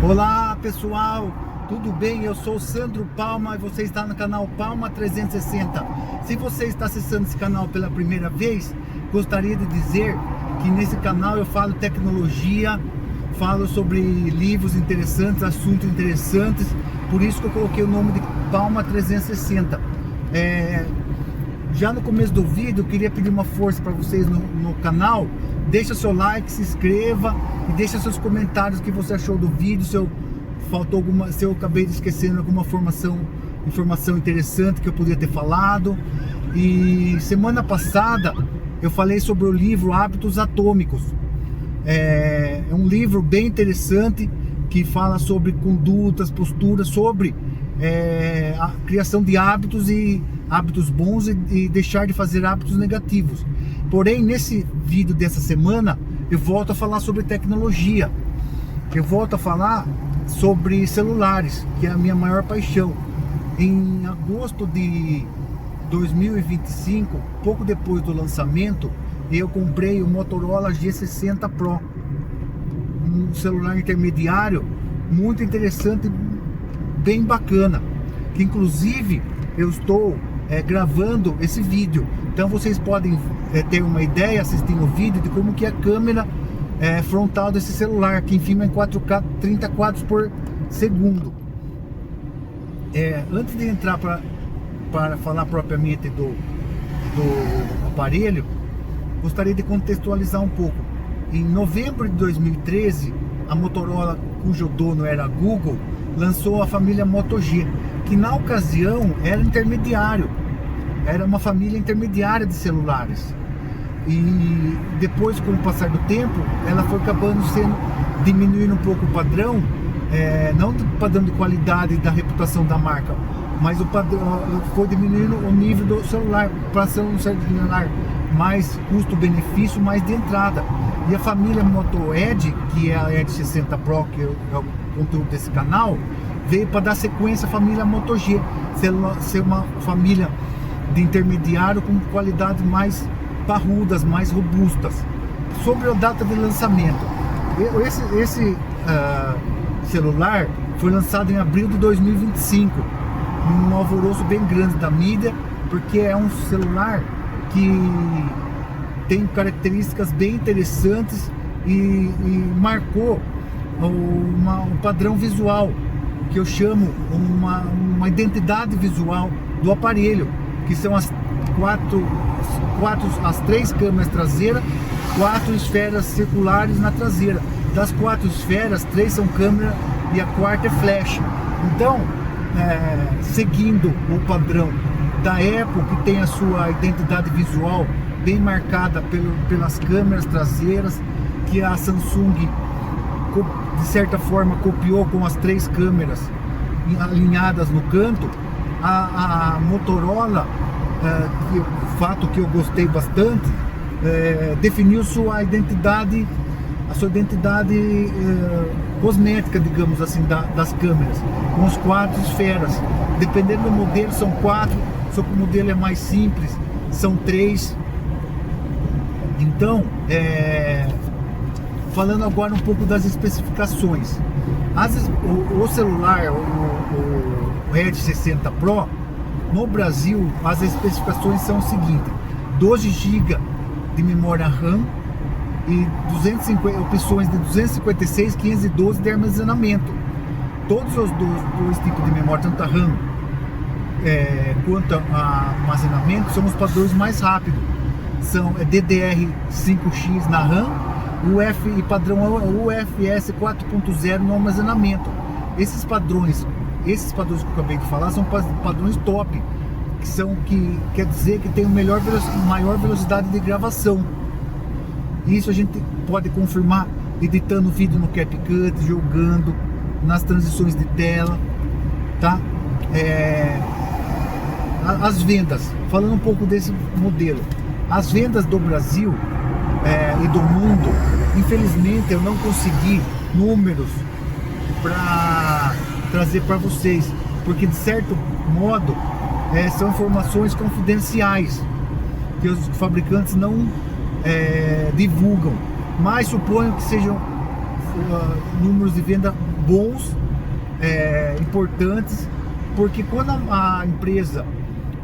Olá pessoal, tudo bem? Eu sou o Sandro Palma e você está no canal Palma 360. Se você está acessando esse canal pela primeira vez, gostaria de dizer que nesse canal eu falo tecnologia, falo sobre livros interessantes, assuntos interessantes, por isso que eu coloquei o nome de Palma 360. Já no começo do vídeo eu queria pedir uma força para vocês no canal. Deixa seu like, se inscreva e deixa seus comentários o que você achou do vídeo, se eu acabei de esquecendo alguma informação interessante que eu podia ter falado. E semana passada eu falei sobre o livro Hábitos Atômicos. É um livro bem interessante que fala sobre condutas, posturas, sobre a criação de hábitos e hábitos bons e deixar de fazer hábitos negativos. Porém, nesse vídeo dessa semana, eu volto a falar sobre tecnologia. Eu volto a falar sobre celulares, que é a minha maior paixão. Em agosto de 2025, pouco depois do lançamento, eu comprei o Motorola G60 Pro, um celular intermediário muito interessante, bem bacana, que inclusive eu estou gravando esse vídeo, então vocês podem ter uma ideia assistindo o vídeo de como que é a câmera frontal desse celular, que filma em 4K 30 quadros por segundo. Antes de entrar para falar propriamente do aparelho, gostaria de contextualizar um pouco. Em novembro de 2013, a Motorola, cujo dono era a Google, lançou a família Moto G, que na ocasião era intermediário, era uma família intermediária de celulares. E depois, com o passar do tempo, ela foi acabando diminuindo um pouco o padrão, não o padrão de qualidade da reputação da marca, mas o padrão foi diminuindo o nível do celular para ser um celular mais custo-benefício, mais de entrada. E a família Moto Edge, que é a Edge 60 Pro, que é o conteúdo desse canal, veio para dar sequência à família Moto G, ser uma família de intermediário com qualidades mais parrudas, mais robustas. Sobre a data de lançamento, esse celular foi lançado em abril de 2025, num alvoroço bem grande da mídia, porque é um celular que tem características bem interessantes e marcou um padrão visual, que eu chamo uma identidade visual do aparelho, que são as três câmeras traseiras, 4 esferas circulares na traseira. Das 4 esferas, 3 são câmera e a quarta é flash. Então, seguindo o padrão da Apple, que tem a sua identidade visual bem marcada pelas câmeras traseiras, que a Samsung de certa forma copiou com as 3 câmeras alinhadas no canto, a Motorola, fato que eu gostei bastante, definiu a sua identidade cosmética, digamos assim, das câmeras, com as 4 esferas. Dependendo do modelo são 4, só que o modelo é mais simples, são 3. Então, falando agora um pouco das especificações, o celular, o Edge 60 Pro, no Brasil, as especificações são o seguinte: 12 GB de memória RAM e opções de 256, 512 de armazenamento. Todos os dois tipos de memória, tanto a RAM quanto a armazenamento, são os padrões mais rápidos. São DDR5X na RAM, e padrão UFS 4.0 no armazenamento. Esses padrões que eu acabei de falar são padrões top, que quer dizer que tem maior velocidade de gravação. Isso a gente pode confirmar editando vídeo no CapCut, jogando, nas transições de tela, tá? As vendas, falando um pouco desse modelo, as vendas do Brasil e do mundo, infelizmente eu não consegui números para trazer para vocês, porque de certo modo são informações confidenciais que os fabricantes não divulgam, mas suponho que sejam números de venda bons, importantes, porque quando a empresa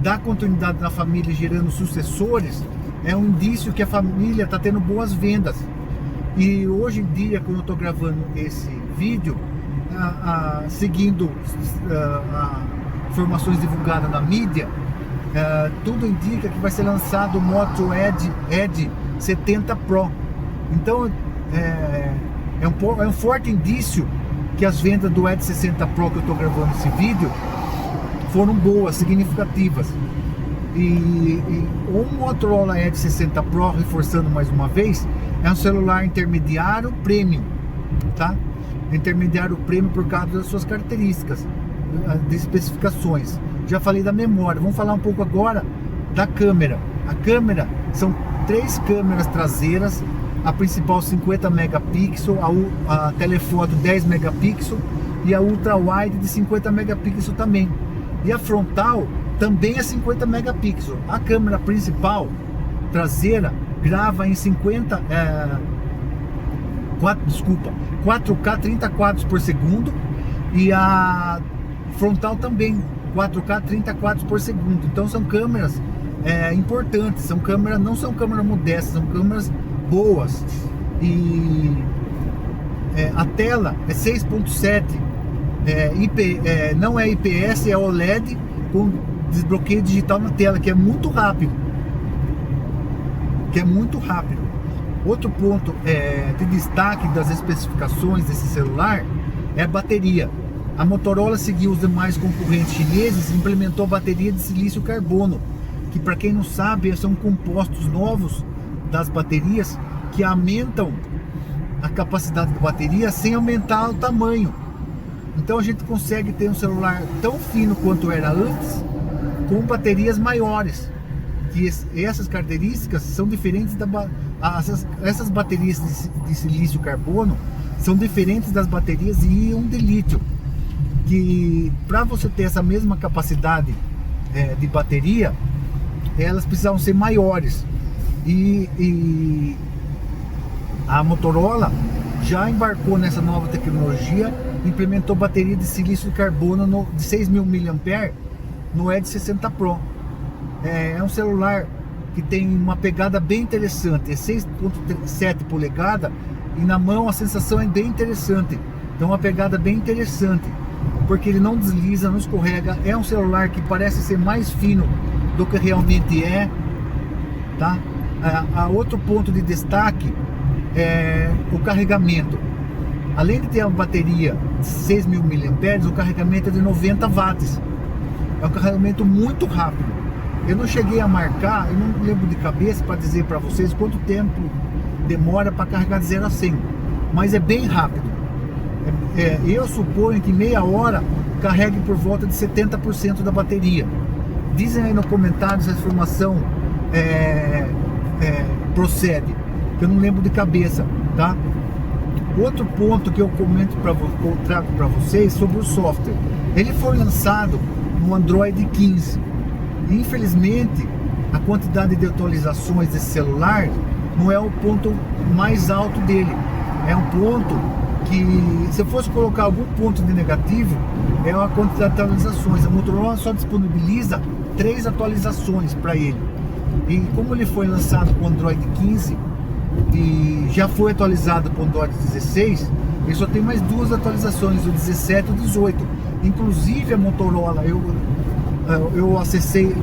dá continuidade na família gerando sucessores, é um indício que a família está tendo boas vendas. E hoje em dia, quando eu estou gravando esse vídeo, seguindo informações divulgadas na mídia, tudo indica que vai ser lançado o Moto Edge 70 Pro. Então é um forte indício que as vendas do Edge 60 Pro que eu estou gravando esse vídeo foram boas, significativas. E o Motorola Edge 60 Pro, reforçando mais uma vez, é um celular intermediário premium, tá? Intermediário premium por causa das suas características, de especificações. Já falei da memória, vamos falar um pouco agora da câmera. A câmera são 3 câmeras traseiras, a principal 50 megapixels, a telefoto 10 megapixels e a ultra wide de 50 megapixels também. E a frontal também é 50 megapixels. A câmera principal traseira grava em 4K 30 quadros por segundo, e a frontal também 4K 30 quadros por segundo. Então são câmeras importantes, são câmeras, não são câmeras modestas, são câmeras boas. E a tela é 6.7, não é IPS, é OLED com desbloqueio digital na tela, que é muito rápido. Outro ponto de destaque das especificações desse celular é a bateria. A Motorola seguiu os demais concorrentes chineses e implementou a bateria de silício carbono, que, para quem não sabe, são compostos novos das baterias que aumentam a capacidade da bateria sem aumentar o tamanho. Então a gente consegue ter um celular tão fino quanto era antes, com baterias maiores. Que essas características são diferentes essas baterias de silício carbono são diferentes das baterias de íon de lítio, que para você ter essa mesma capacidade de bateria, elas precisavam ser maiores. E a Motorola já embarcou nessa nova tecnologia, implementou bateria de silício carbono de 6.000 mAh no Edge 60 Pro. É um celular que tem uma pegada bem interessante, é 6.7 polegadas, e na mão a sensação é bem interessante. Então uma pegada bem interessante, porque ele não desliza, não escorrega. É um celular que parece ser mais fino do que realmente é, tá? Outro ponto de destaque é o carregamento. Além de ter uma bateria de 6.000 mAh, o carregamento é de 90 watts. É um carregamento muito rápido. Eu não cheguei a marcar, eu não lembro de cabeça para dizer para vocês quanto tempo demora para carregar de 0 a 100, mas é bem rápido. Eu suponho que meia hora carregue por volta de 70% da bateria. Dizem aí no comentário se a informação procede, que eu não lembro de cabeça, tá? Outro ponto que eu trago para vocês sobre o software. Ele foi lançado no Android 15. Infelizmente, a quantidade de atualizações desse celular não é o ponto mais alto dele. É um ponto que, se eu fosse colocar algum ponto de negativo, é a quantidade de atualizações. A Motorola só disponibiliza 3 atualizações para ele. E como ele foi lançado com o Android 15 e já foi atualizado com o Android 16, ele só tem mais 2 atualizações, o 17 e o 18. Inclusive a Motorola, eu acessei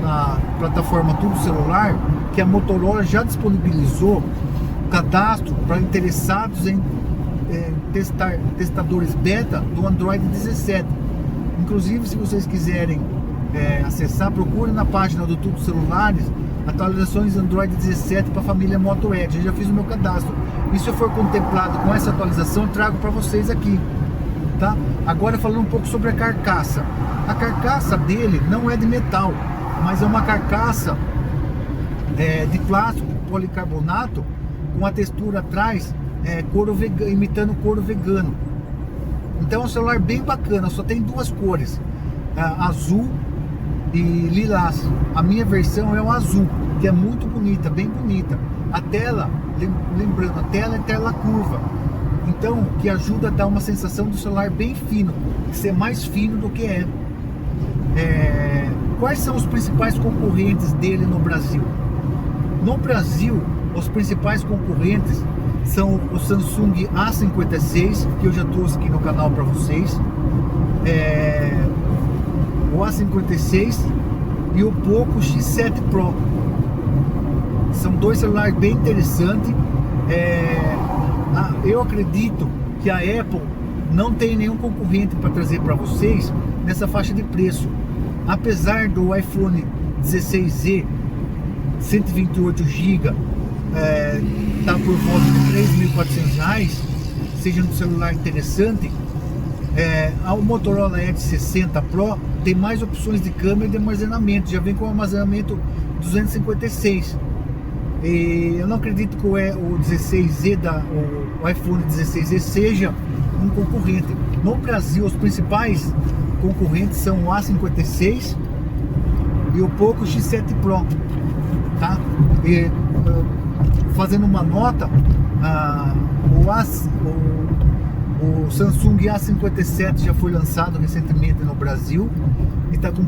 na plataforma Tudo Celular, que a Motorola já disponibilizou cadastro para interessados em testadores beta do Android 17. Inclusive, se vocês quiserem acessar, procure na página do Tudo Celulares atualizações Android 17 para a família Moto Edge. Eu já fiz o meu cadastro. E se eu for contemplado com essa atualização, eu trago para vocês aqui, tá? Agora falando um pouco sobre a carcaça. A carcaça dele não é de metal, mas é uma carcaça de plástico, policarbonato, com a textura atrás couro vegano, imitando couro vegano. Então é um celular bem bacana, só tem 2 cores, azul e lilás. A minha versão é o azul, que é muito bonita, bem bonita. A tela, lembrando, a tela é tela curva, Então, que ajuda a dar uma sensação do celular bem fino, ser mais fino do que é. Quais são os principais concorrentes dele no Brasil? No Brasil, os principais concorrentes são o Samsung A56, que eu já trouxe aqui no canal para vocês, o A56 e o Poco X7 Pro. São dois celulares bem interessantes. Eu acredito que a Apple não tem nenhum concorrente para trazer para vocês nessa faixa de preço. Apesar do iPhone 16Z 128 GB tá por volta de R$3.400, seja um celular interessante, o Motorola Edge 60 Pro tem mais opções de câmera e de armazenamento, já vem com armazenamento 256. Eu não acredito que o 16Z o iPhone 16Z seja um concorrente. No Brasil, os principais concorrentes são o A56 e o Poco X7 Pro, tá? Fazendo uma nota, o Samsung A57 já foi lançado recentemente no Brasil e está com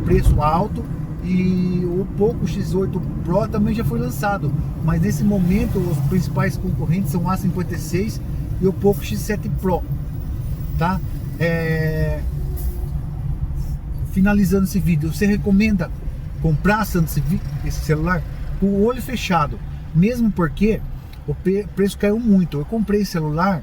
preço alto, e o Poco X8 Pro também já foi lançado, mas nesse momento os principais concorrentes são o A56 e o Poco X7 Pro, tá? Finalizando esse vídeo, você recomenda comprar esse celular com o olho fechado, mesmo porque o preço caiu muito. Eu comprei esse celular,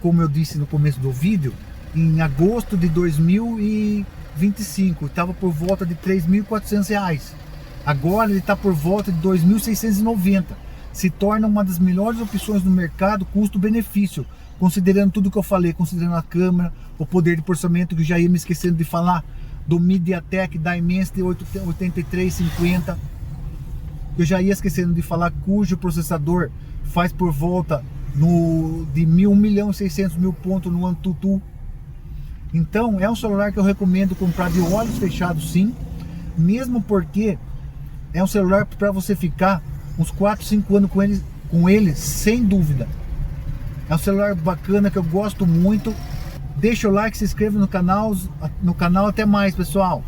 como eu disse no começo do vídeo, em agosto de 2025, estava por volta de R$3.400. Agora ele está por volta de R$2.690. Se torna uma das melhores opções no mercado, custo-benefício, considerando tudo que eu falei, considerando a câmera, o poder de processamento, que eu já ia me esquecendo de falar, do MediaTek Dimensity 8350, eu já ia esquecendo de falar, cujo processador faz por volta de 1.600.000 pontos no AnTuTu. Então é um celular que eu recomendo comprar de olhos fechados, sim, mesmo porque é um celular para você ficar uns 4, 5 anos com ele sem dúvida. É um celular bacana que eu gosto muito. Deixa o like, se inscreva no canal. Até mais, pessoal.